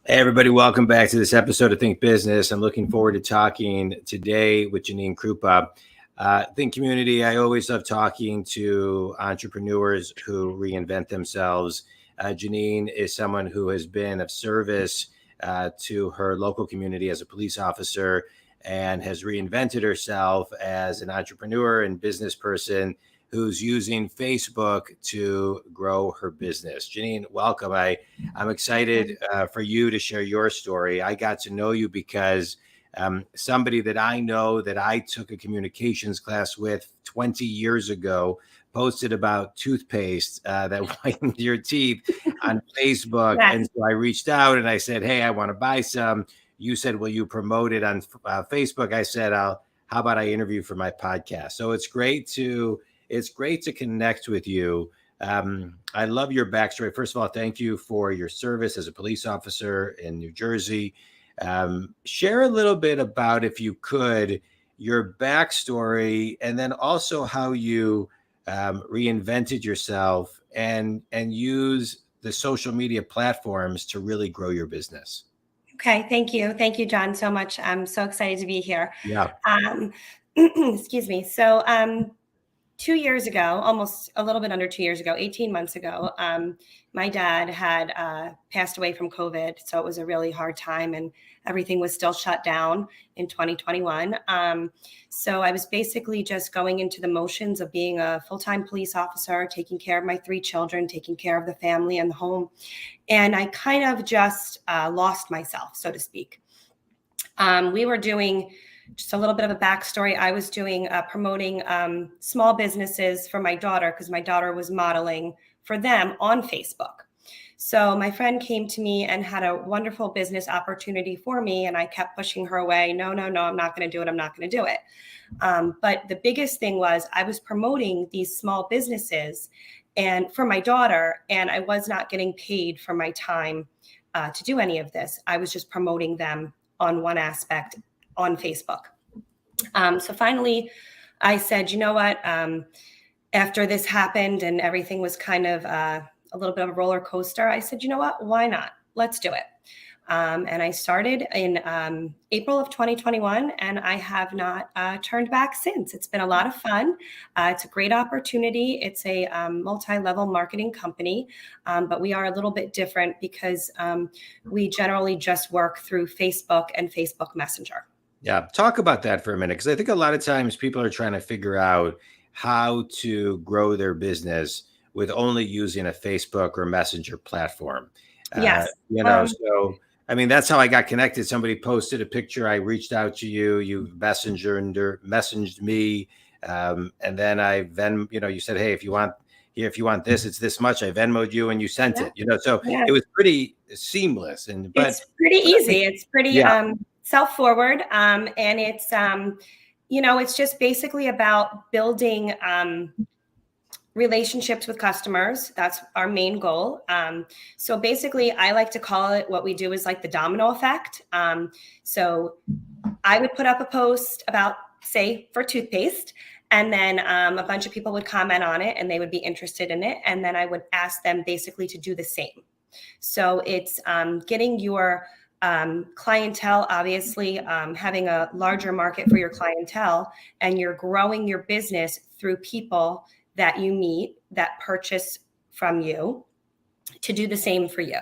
Hey, everybody, welcome back to this episode of Think Business. I'm looking forward to talking today with Janine Krupa. Think Community, I always love talking to entrepreneurs who reinvent themselves. Janine is someone who has been of service to her local community as a police officer and has reinvented herself as an entrepreneur and business person who's using Facebook to grow her business. Janine, welcome. I'm excited for you to share your story. I got to know you because somebody that I know that I took a communications class with 20 years ago posted about toothpaste that whitened your teeth on Facebook. Yes. And so I reached out and I said, hey, I want to buy some. You said, will you promote it on Facebook? I said, how about I interview for my podcast? So it's great to connect with you. I love your backstory. First of all, thank you for your service as a police officer in New Jersey. Share a little bit about, if you could, your backstory, and then also how you reinvented yourself and use the social media platforms to really grow your business. Okay. Thank you. Thank you, John, so much. I'm so excited to be here. Yeah. Excuse me. So 2 years ago, almost a little bit under 2 years ago, 18 months ago, my dad had passed away from COVID. So it was a really hard time and everything was still shut down in 2021. So I was basically just going into the motions of being a full-time police officer, taking care of my 3 children, taking care of the family and the home. And I kind of just lost myself, so to speak. We were doing just a little bit of a backstory. I was doing promoting small businesses for my daughter because my daughter was modeling for them on Facebook. So my friend came to me and had a wonderful business opportunity for me. And I kept pushing her away. No, I'm not going to do it. I'm not going to do it. But the biggest thing was I was promoting these small businesses and for my daughter, and I was not getting paid for my time to do any of this. I was just promoting them on one aspect on Facebook. So finally, I said, you know what? After this happened and everything was kind of a little bit of a roller coaster, I said, you know what? Why not? Let's do it. And I started in April of 2021, and I have not turned back since. It's been a lot of fun. It's a great opportunity. It's a multi-level marketing company, but we are a little bit different because we generally just work through Facebook and Facebook Messenger. Yeah. Talk about that for a minute, because I think a lot of times people are trying to figure out how to grow their business with only using a Facebook or Messenger platform. Yes. So, I mean, that's how I got connected. Somebody posted a picture. I reached out to you, you messaged me. And then you said, hey, if you want this, it's this much. I Venmo'd you and you sent it, so it was pretty seamless. It's pretty easy. It's pretty, self-forward. And it's, it's just basically about building relationships with customers. That's our main goal. So basically, I like to call it, what we do is like the domino effect. So I would put up a post about, say, for toothpaste, and then a bunch of people would comment on it and they would be interested in it. And then I would ask them basically to do the same. So it's getting your clientele, obviously, having a larger market for your clientele, and you're growing your business through people that you meet that purchase from you to do the same for you.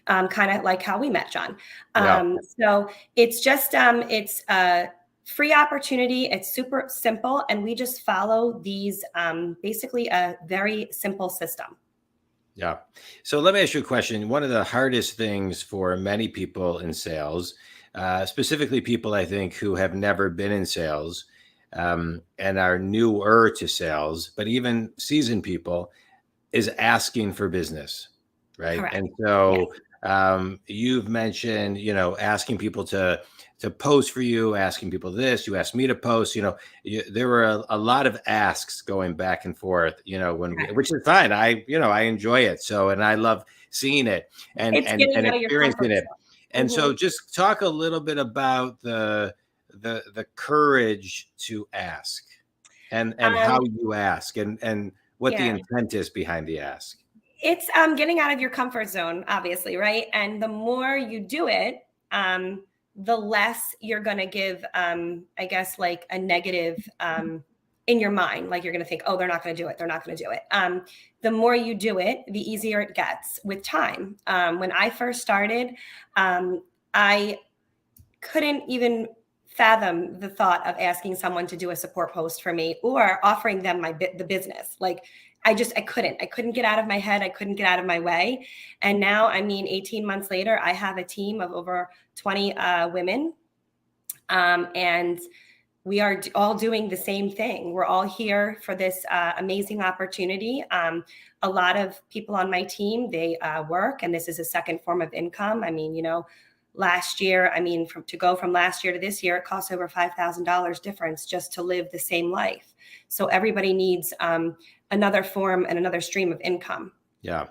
Kind of like how we met, John. So it's just, it's a free opportunity. It's super simple. And we just follow these, basically a very simple system. Yeah. So let me ask you a question. One of the hardest things for many people in sales, specifically people, I think, who have never been in sales and are newer to sales, but even seasoned people, is asking for business, right? Correct. And so you've mentioned, asking people to post for you, asking people this, you asked me to post, there were a lot of asks going back and forth, which is fine. I enjoy it. So, and I love seeing it and experiencing it. And so just talk a little bit about the courage to ask and how you ask and what the intent is behind the ask. It's getting out of your comfort zone, obviously, right? And the more you do it, the less you're going to give, I guess, like a negative in your mind. Like you're going to think, oh, they're not going to do it. They're not going to do it. The more you do it, the easier it gets with time. When I first started, I couldn't even fathom the thought of asking someone to do a support post for me or offering them the business. Like I couldn't get out of my head. I couldn't get out of my way. And now, I mean, 18 months later, I have a team of over 20 women. And we are all doing the same thing. We're all here for this amazing opportunity. A lot of people on my team, they work, and this is a second form of income. I mean, last year, to go from last year to this year, it costs over $5,000 difference just to live the same life. So everybody needs another form and another stream of income. Yeah,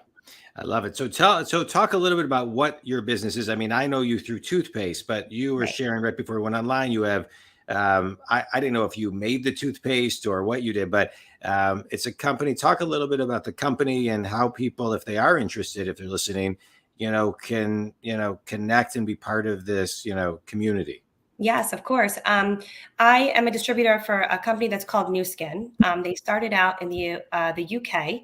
I love it. So talk a little bit about what your business is. I mean, I know you through toothpaste, but you were sharing right before we went online, you have, I didn't know if you made the toothpaste or what you did, but it's a company. Talk a little bit about the company and how people, if they are interested, if they're listening, can, connect and be part of this, community. Yes, of course. I am a distributor for a company that's called UNSTUCK. They started out in the UK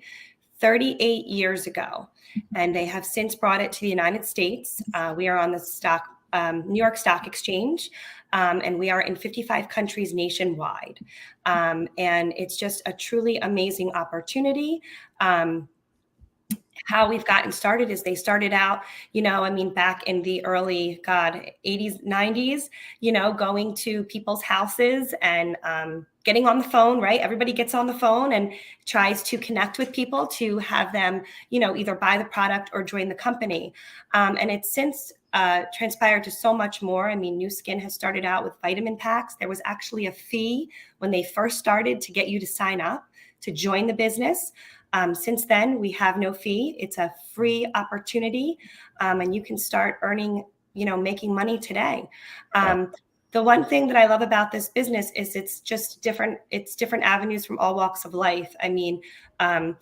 38 years ago, and they have since brought it to the United States. We are on the New York Stock Exchange, and we are in 55 countries nationwide. And it's just a truly amazing opportunity. How we've gotten started is they started out, back in the early, 80s, 90s, going to people's houses and getting on the phone, right? Everybody gets on the phone and tries to connect with people to have them, either buy the product or join the company. And it's since transpired to so much more. I mean, New Skin has started out with vitamin packs. There was actually a fee when they first started to get you to sign up to join the business. Since then, we have no fee. It's a free opportunity, and you can start earning, making money today. The one thing that I love about this business is it's just different. It's different avenues from all walks of life. I mean, and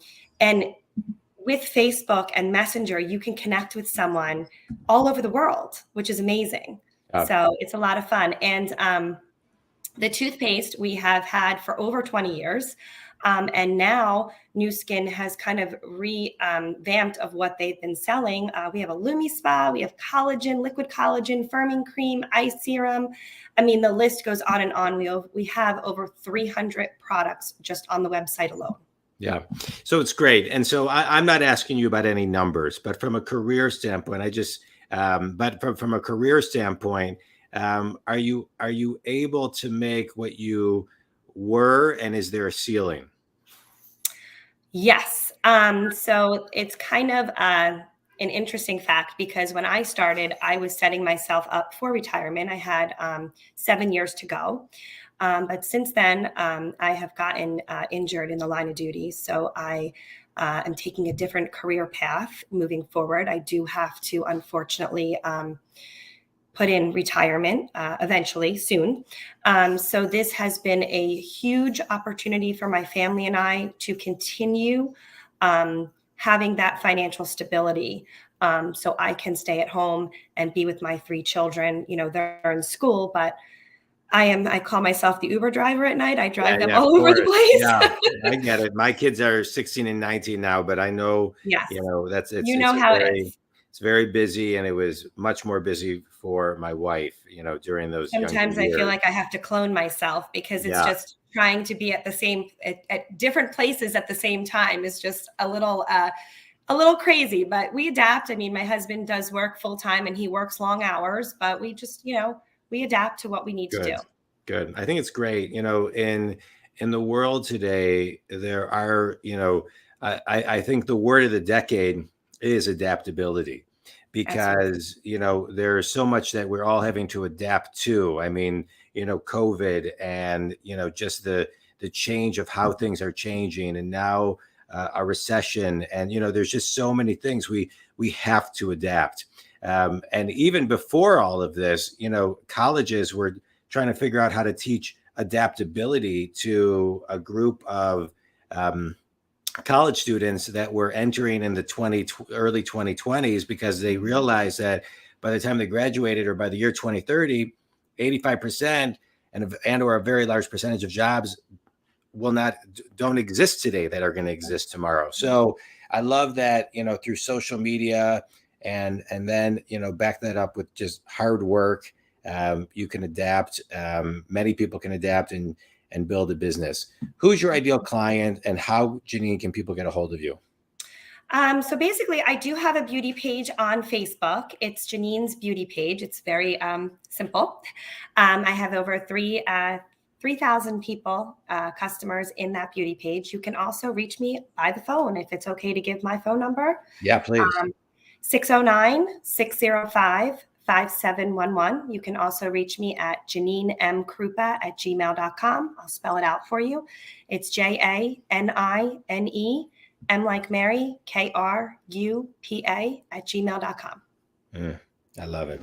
with Facebook and Messenger, you can connect with someone all over the world, which is amazing. So it's a lot of fun. And the toothpaste we have had for over 20 years. And now New Skin has kind of revamped of what they've been selling. We have a Lumi Spa, we have collagen, liquid collagen, firming cream, eye serum. I mean, the list goes on and on. We have over 300 products just on the website alone. Yeah. So it's great. And so I'm not asking you about any numbers, but from a career standpoint, from a career standpoint, are you able to make what you were, and is there a ceiling? Yes. So it's kind of an interesting fact, because when I started, I was setting myself up for retirement. I had 7 years to go. But since then, I have gotten injured in the line of duty. So I am taking a different career path moving forward. I do have to, unfortunately, put in retirement eventually soon. So this has been a huge opportunity for my family and I to continue having that financial stability. So I can stay at home and be with my 3 children. They're in school, but I call myself the Uber driver at night. I drive them all over the place. Yeah, I get it. My kids are 16 and 19 now, but I know, yes. That's it. How it is. It's very busy, and it was much more busy for my wife, during those. Sometimes I feel like I have to clone myself, because it's just trying to be at different places at the same time is just a little crazy, but we adapt. I mean, my husband does work full time and he works long hours, but we just, we adapt to what we need to do. Good. I think it's great. In the world today, there are, I think the word of the decade is adaptability, because, there's so much that we're all having to adapt to. I mean, COVID and, just the change of how things are changing, and now a recession, and, there's just so many things we have to adapt. And even before all of this, colleges were trying to figure out how to teach adaptability to a group of college students that were entering in the early 2020s because they realized that by the time they graduated or by the year 2030, 85% and or a very large percentage of jobs don't exist today that are going to exist tomorrow. So I love that, through social media and then, back that up with just hard work. You can adapt. Many people can adapt and build a business. Who's your ideal client, and how, Janine, can people get a hold of you? So basically, I do have a beauty page on Facebook. It's Janine's beauty page. It's very simple. I have over 3,000 people, customers in that beauty page. You can also reach me by the phone if it's okay to give my phone number. Yeah, please. 609-605-5711. You can also reach me at JanineMKrupa@gmail.com. I'll spell it out for you. It's JANINE, M like Mary, KRUPA @gmail.com. I love it.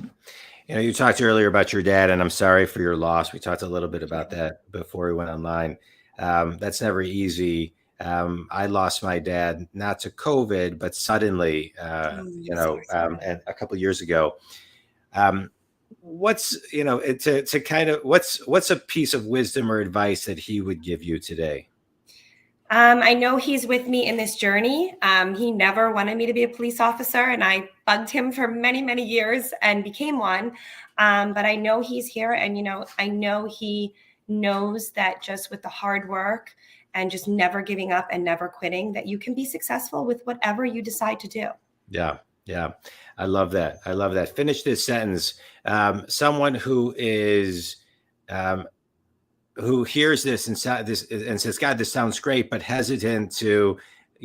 You talked earlier about your dad, and I'm sorry for your loss. We talked a little bit about that before we went online. That's never easy. I lost my dad, not to COVID, but suddenly, and a couple of years ago. What's a piece of wisdom or advice that he would give you today? I know he's with me in this journey. He never wanted me to be a police officer, and I bugged him for many, many years and became one. But I know he's here, and, I know he knows that just with the hard work and just never giving up and never quitting, that you can be successful with whatever you decide to do. Yeah. Yeah. I love that. Finish this sentence. Someone who is, who hears this and says, God, this sounds great, but hesitant to,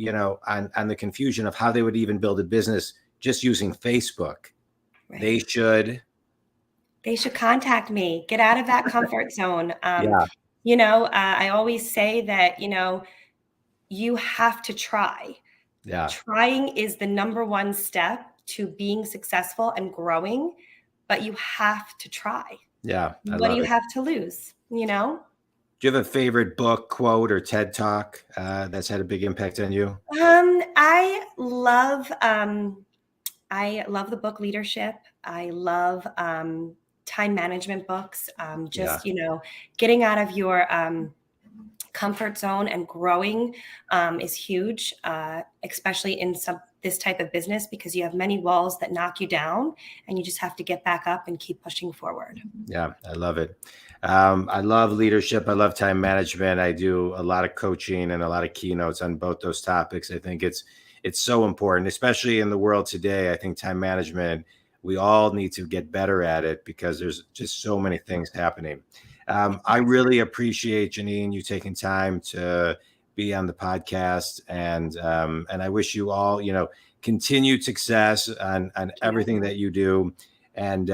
on the confusion of how they would even build a business just using Facebook. Right. They should contact me. Get out of that comfort zone. I always say that, you have to try. Yeah. Trying is the number one step to being successful and growing, but you have to try. Yeah. What do you have to lose? Do you have a favorite book, quote, or TED Talk that's had a big impact on you? I love the book Leadership. I love time management books. Getting out of your comfort zone and growing is huge, especially in this type of business, because you have many walls that knock you down and you just have to get back up and keep pushing forward. Yeah, I love it. I love leadership. I love time management. I do a lot of coaching and a lot of keynotes on both those topics. I think it's so important, especially in the world today. I think time management, we all need to get better at it because there's just so many things happening. I really appreciate, Janine, you taking time to be on the podcast, and I wish you all, continued success on everything that you do. And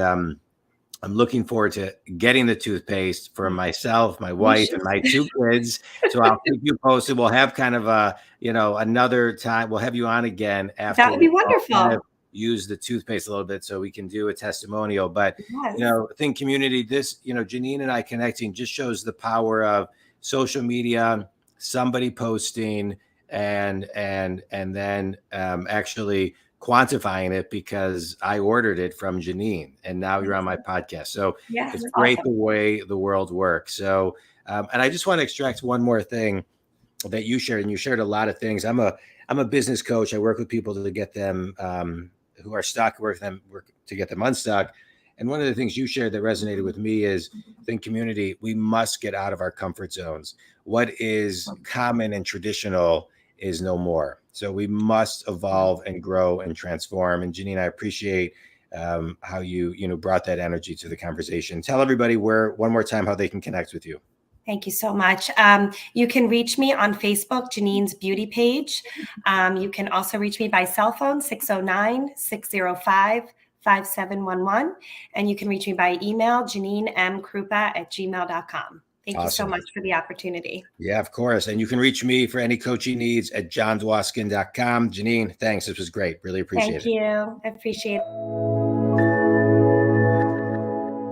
I'm looking forward to getting the toothpaste for myself, my wife, and my 2 kids. So I'll keep you posted. We'll have kind of another time. We'll have you on again after. That would be wonderful. Use the toothpaste a little bit so we can do a testimonial. But, I think community, this, Janine and I connecting just shows the power of social media, somebody posting and then actually quantifying it, because I ordered it from Janine and now you're on my podcast. So it's great the way the world works. So, and I just want to extract one more thing that you shared, and you shared a lot of things. I'm a business coach. I work with people to get them, who are stuck, work to get them unstuck. And one of the things you shared that resonated with me is, think community, we must get out of our comfort zones. What is common and traditional is no more. So we must evolve and grow and transform. And Janine, I appreciate how you brought that energy to the conversation. Tell everybody one more time how they can connect with you. Thank you so much. You can reach me on Facebook, Janine's beauty page. You can also reach me by cell phone, 609-605-5711. And you can reach me by email, JanineMKrupa@gmail.com. Thank you so much for the opportunity. Yeah, of course. And you can reach me for any coaching needs at jondwoskin.com. Janine, thanks. This was great. Really appreciate it. Thank you. I appreciate it.